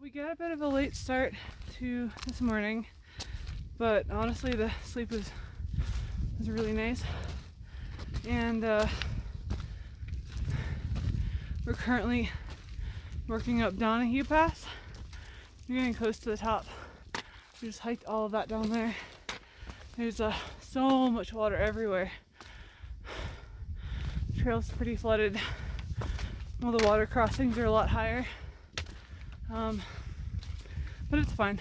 We got a bit of a late start to this morning, but honestly the sleep was really nice. And we're currently working up Donahue Pass. We're getting close to the top. We just hiked all of that down there. There's so much water everywhere. The trail's pretty flooded. All the water crossings are a lot higher. But it's fine.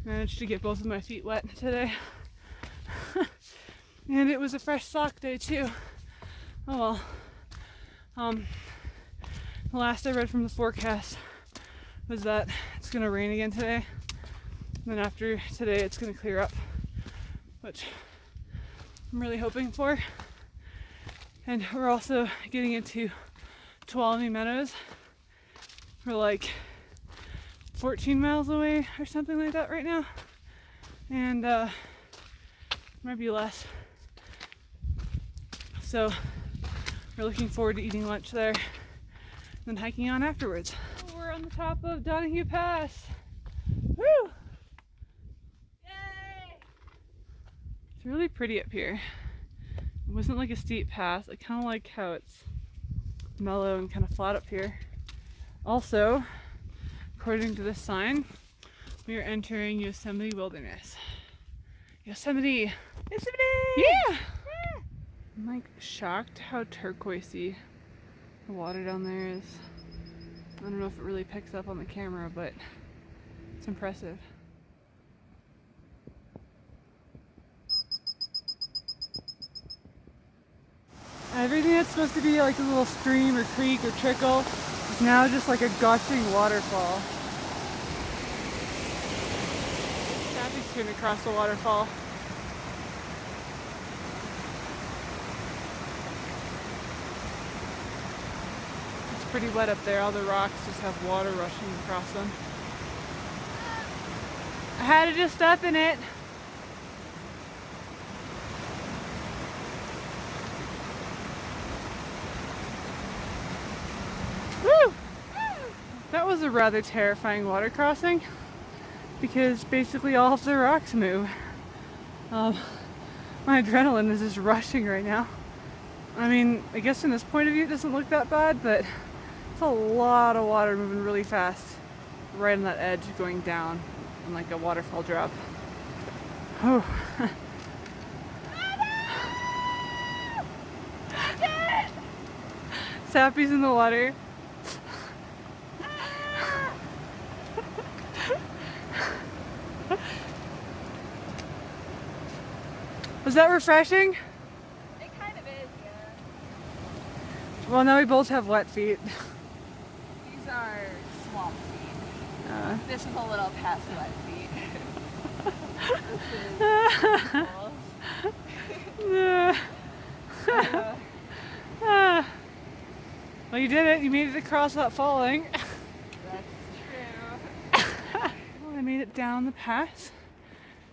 Managed to get both of my feet wet today. And it was a fresh sock day too. Oh well. The last I read from the forecast was that it's gonna rain again today. And then after today it's gonna clear up, which I'm really hoping for. And we're also getting into Tuolumne Meadows. We're like 14 miles away or something like that right now. And might be less. So we're looking forward to eating lunch there and then hiking on afterwards. We're on the top of Donahue Pass. Woo! Yay! It's really pretty up here. It wasn't like a steep pass. I kind of like how it's mellow and kind of flat up here. Also, according to this sign, we are entering Yosemite Wilderness. Yosemite! Yosemite! Yeah! I'm like shocked how turquoisey the water down there is. I don't know if it really picks up on the camera, but it's impressive. Everything that's supposed to be like a little stream or creek or trickle is now just like a gushing waterfall. Traffic's going across the waterfall. It's pretty wet up there. All the rocks just have water rushing across them. I had to just step in it. Woo! That was a rather terrifying water crossing because basically all of the rocks move. My adrenaline is just rushing right now. I mean, I guess from this point of view it doesn't look that bad, but it's a lot of water moving really fast right on that edge going down on like a waterfall drop. Oh. Sappy's in the water. Was that refreshing? It kind of is, yeah. Well, now we both have wet feet. These are swamp feet. This is a little past wet feet. Well, you did it. You made it across without falling. That's true. Well, I made it down the pass.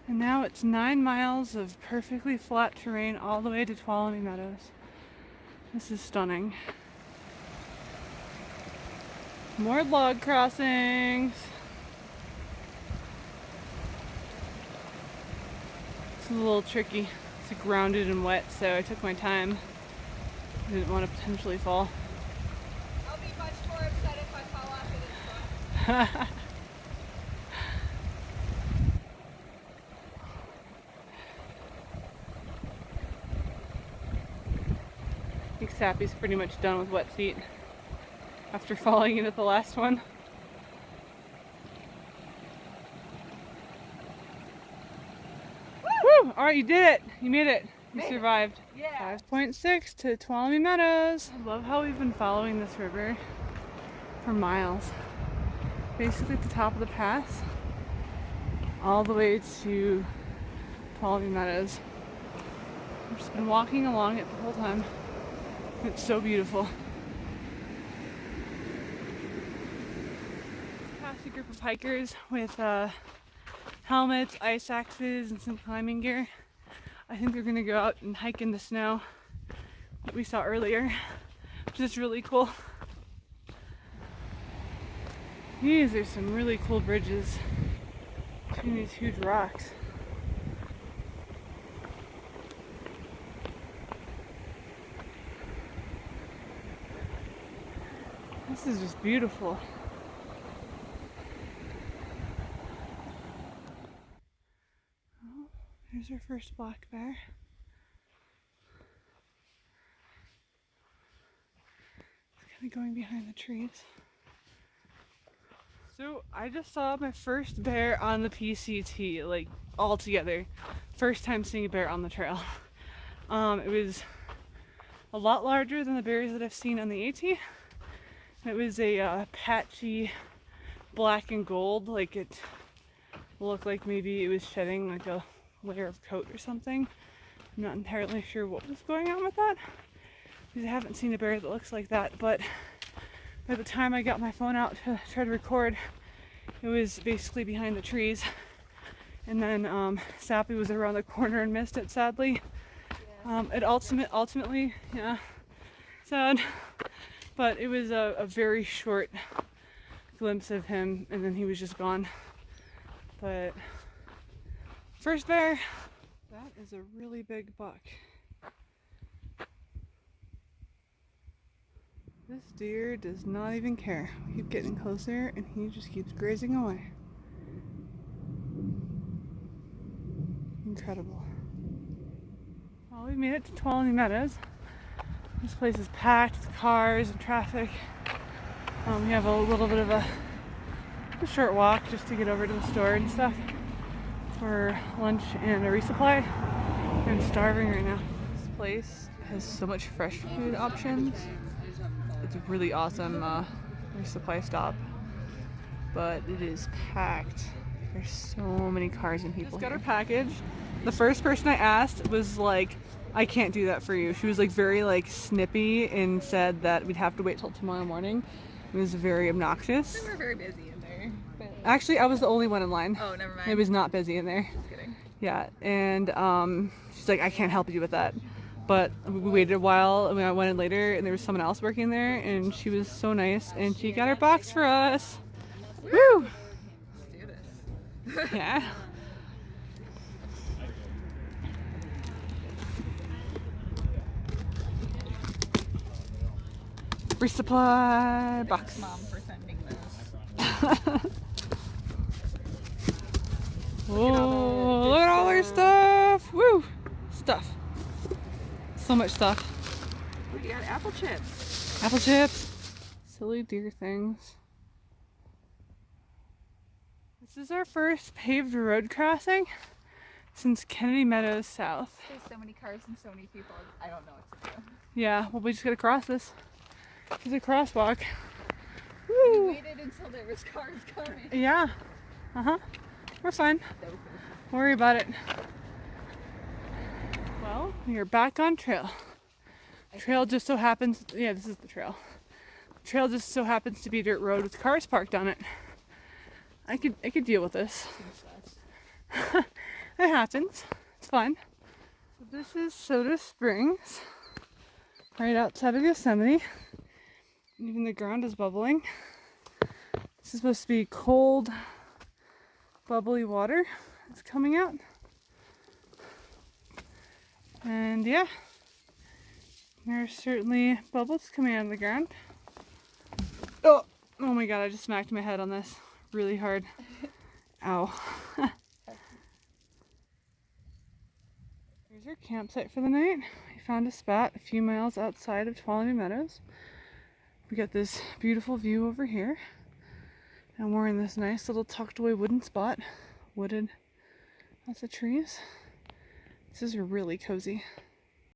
And now it's 9 miles of perfectly flat terrain all the way to Tuolumne Meadows. This is stunning. More log crossings. It's a little tricky. It's grounded and wet, so I took my time. I didn't want to potentially fall. I'll be much more upset if I fall off of this one. I think Sappy's pretty much done with wet feet after falling into the last one. Woo! Alright, you did it! You made it! You survived. Yeah. 5.6 to Tuolumne Meadows. I love how we've been following this river for miles. Basically at the top of the pass, all the way to Tuolumne Meadows. We've just been walking along it the whole time. It's so beautiful. Past a group of hikers with helmets, ice axes, and some climbing gear. I think they're gonna go out and hike in the snow that we saw earlier, which is really cool. These are some really cool bridges between these huge rocks. This is just beautiful. Oh, there's our first black bear. It's kind of going behind the trees. So I just saw my first bear on the PCT, like all together. First time seeing a bear on the trail. It was a lot larger than the bears that I've seen on the AT. It was a patchy black and gold, like it looked like maybe it was shedding like a layer of coat or something. I'm not entirely sure what was going on with that, because I haven't seen a bear that looks like that, but by the time I got my phone out to try to record, it was basically behind the trees. And then Sappy was around the corner and missed it, sadly. It ultimately, yeah, sad. But it was a very short glimpse of him, and then he was just gone. But first bear, that is a really big buck. This deer does not even care. We keep getting closer and he just keeps grazing away. Incredible. Well, we made it to Tuolumne Meadows. This place is packed with cars and traffic. We have a little bit of a short walk just to get over to the store and stuff for lunch and a resupply. I'm starving right now. This place has so much fresh food options. It's a really awesome resupply stop, but it is packed. There's so many cars and people. Just got our package. The first person I asked was like, I can't do that for you. She was like very like snippy and said that we'd have to wait till tomorrow morning. It was very obnoxious. They were very busy in there. But... Actually, I was the only one in line. Oh, never mind. It was not busy in there. Just kidding. Yeah, and she's like, I can't help you with that. But we waited a while, and I went in later, and there was someone else working there, and she was so nice, and she got our box for us. Woo! Let's do this. Yeah. Resupply box. Thanks, Mom, for sending this. Whoa, look at all our stuff! Woo! Stuff. So much stuff. We got apple chips. Apple chips. Silly deer things. This is our first paved road crossing since Kennedy Meadows South. There's so many cars and so many people. I don't know what to do. Yeah, well, we just gotta cross this. There's a crosswalk. We Woo! waited until there was cars coming. Yeah. We're fine. Don't worry about it. Well, we are back on trail. Trail just so happens, yeah, this is the trail. Trail just so happens to be a dirt road with cars parked on it. I could deal with this. It happens. It's fine. So this is Soda Springs, right outside of Yosemite. Even the ground is bubbling. This is supposed to be cold, bubbly water that's coming out. And yeah, there's certainly bubbles coming out of the ground. Oh my god, I just smacked my head on this really hard. Ow. Here's our campsite for the night. We found a spot a few miles outside of Tuolumne Meadows. We got this beautiful view over here. And we're in this nice little tucked away wooden spot. Wooded, lots of trees. This is really cozy.